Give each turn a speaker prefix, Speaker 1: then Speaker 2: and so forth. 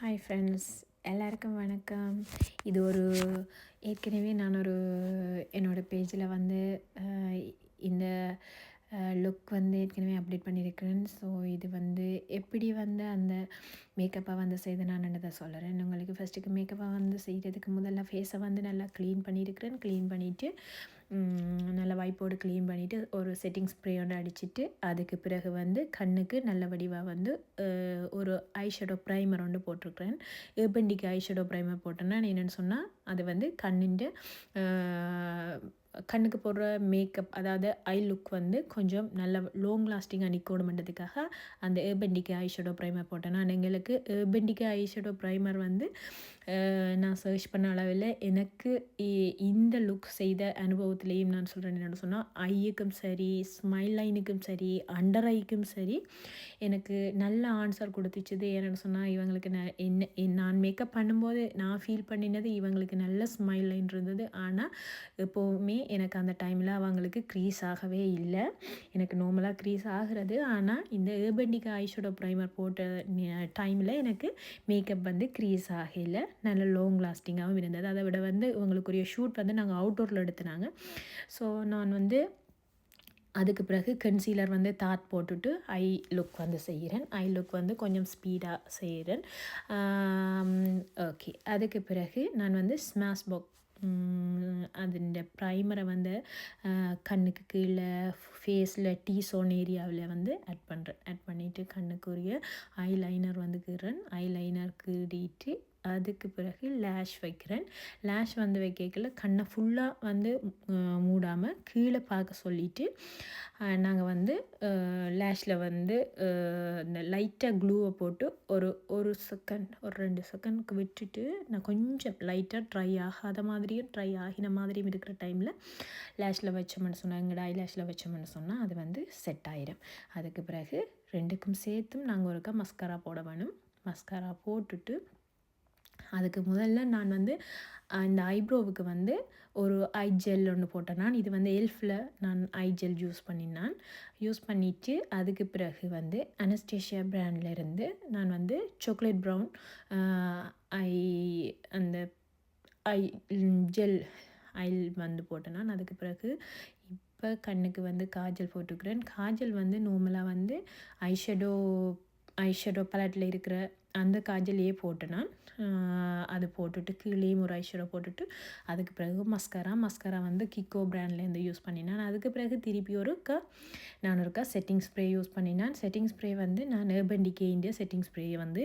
Speaker 1: Hi friends, எல்லாருக்கும் வணக்கம். இது ஒரு ஏற்கனவே நான் என்னோடய பேஜில் வந்து இந்த லுக் வந்து ஏற்கனவே அப்டேட் பண்ணியிருக்கிறேன். ஸோ இது வந்து எப்படி வந்து அந்த மேக்கப்பை வந்து செய்து நான் என்னதை சொல்கிறேன் உங்களுக்கு. ஃபஸ்ட்டுக்கு மேக்கப்பை வந்து செய்கிறதுக்கு முதல்ல ஃபேஸை வந்து நல்லா க்ளீன் பண்ணியிருக்கிறேன். க்ளீன் பண்ணிவிட்டு நல்லா வைப்போடு க்ளீன் பண்ணிவிட்டு ஒரு செட்டிங் ஸ்ப்ரே ஒன்று அடிச்சுட்டு அதுக்கு பிறகு வந்து கண்ணுக்கு நல்ல வடிவாக வந்து ஒரு ஐ ஷேடோ ப்ரைமர் ஒன்று போட்டிருக்கிறேன். ஏபண்டிக்கு ஐ ஷேடோ ப்ரைமர் போட்டேன்னா என்னென்னு சொன்னால் அது வந்து கண்ணுக்கு போடுற மேக்கப், அதாவது ஐ லுக் வந்து கொஞ்சம் நல்ல லாங் லாஸ்டிங்காக நிற்கணுமென்றதுக்காக அந்த ஏபண்டிக்கு ஐ ஷேடோ ப்ரைமர் போட்டேன். நான் எங்களுக்கு ஏபண்டிக்கு ஐ ஷேடோ ப்ரைமர் வந்து நான் சர்ச் பண்ண அளவில் எனக்கு இந்த லுக் செய்த அனுபவத்துலேயும் நான் சொல்கிறேன் என்னென்னு சொன்னால், ஐயுக்கும் சரி, ஸ்மைல் லைனுக்கும் சரி, அண்டர் ஐக்கும் சரி எனக்கு நல்ல ஆன்சர் கொடுத்துச்சுது. என்னென்னு சொன்னால், இவங்களுக்கு நான் மேக்கப் பண்ணும்போது நான் ஃபீல் பண்ணினது இவங்களுக்கு நல்ல ஸ்மைல் லைன் இருந்தது. ஆனால் எப்போவுமே எனக்கு அந்த டைமில் அவங்களுக்கு க்ரீஸ் ஆகவே இல்லை. எனக்கு நார்மலாக க்ரீஸ் ஆகிறது. ஆனால் இந்த ஏபண்டிகா ஐ ஷேடோ ப்ரைமர் போட்ட டைமில் எனக்கு மேக்கப் வந்து க்ரீஸ் ஆகலை. நல்ல லாங் லாஸ்டிங்காகவும் இருந்தது. அதை விட வந்து இவங்களுக்குரிய ஷூட் வந்து நாங்கள் அவுட்டோரில் எடுத்துனாங்க. ஸோ நான் வந்து அதுக்கு பிறகு கன்சீலர் வந்து தாட் போட்டுட்டு ஐ லுக் வந்து செய்கிறேன். ஐ லுக் வந்து கொஞ்சம் ஸ்பீடாக செய்கிறேன். ஓகே, அதுக்கு பிறகு நான் வந்து ஸ்மாஷ் பாக்ஸ் அதுண்ட ப்ரைமரை வந்து கண்ணுக்கு கீழே ஃபேஸில் டீசோன் ஏரியாவில் வந்து ஆட் பண்ணுறேன். ஆட் பண்ணிவிட்டு கண்ணுக்குரிய ஐ லைனர் வந்து கீறேன். ஐ லைனர் கீறிட்டு அதுக்கு பிறகு லேஷ் வைக்கிறேன். லேஷ் வந்து வைக்கல கண்ணை ஃபுல்லாக வந்து மூடாமல் கீழே பார்க்க சொல்லிவிட்டு நாங்கள் வந்து லேஷில் வந்து இந்த லைட்டாக க்ளூவை போட்டு ஒரு செகண்ட், ஒரு 2 செகண்ட்க்கு விட்டுட்டு நான் கொஞ்சம் லைட்டாக ட்ரை ஆகாத மாதிரியும் ட்ரை ஆகின மாதிரியும் இருக்கிற டைமில் லேஷில் வச்சோம்னு சொன்னால், எங்களோட ஐ லேஷில் வச்சோம்னு சொன்னால் அது வந்து செட் ஆயிடும். அதுக்கு பிறகு ரெண்டுக்கும் சேர்த்தும் நாங்கள் ஒருக்கா மஸ்காரா போட வேணும். மஸ்காரா போட்டுட்டு அதுக்கு முதல்ல நான் வந்து இந்த ஐப்ரோவுக்கு வந்து ஒரு ஐ ஜெல் ஒன்று போட்டேன். நான் இது வந்து எல்ஃபில் நான் ஐ ஜெல் யூஸ் பண்ணிவிட்டு அதுக்கு பிறகு வந்து அனஸ்டேஷியா பிராண்ட்லேருந்து நான் வந்து சாக்லேட் ப்ரௌன் அந்த ஐ ஜெல் ஐல் வந்து போட்டேன். நான் அதுக்கு பிறகு இப்போ கண்ணுக்கு வந்து காஜல் போட்டுக்கிறேன். காஜல் வந்து நார்மலாக வந்து ஐஷேடோ பலட்டில் இருக்கிற அந்த காஜலையே போட்டேன். நான் அது போட்டுட்டு கீழேயும் ஒரு ஐஷேடோ போட்டுட்டு அதுக்கு பிறகு மஸ்காரா வந்து கிக்கோ பிராண்ட்லேருந்து யூஸ் பண்ணினேன். அதுக்கு பிறகு திருப்பி நான் ஒருக்கா செட்டிங் ஸ்ப்ரே யூஸ் பண்ணினேன். செட்டிங் ஸ்ப்ரே வந்து நான் ஏபண்டிகே இந்தியா செட்டிங் ஸ்ப்ரேயை வந்து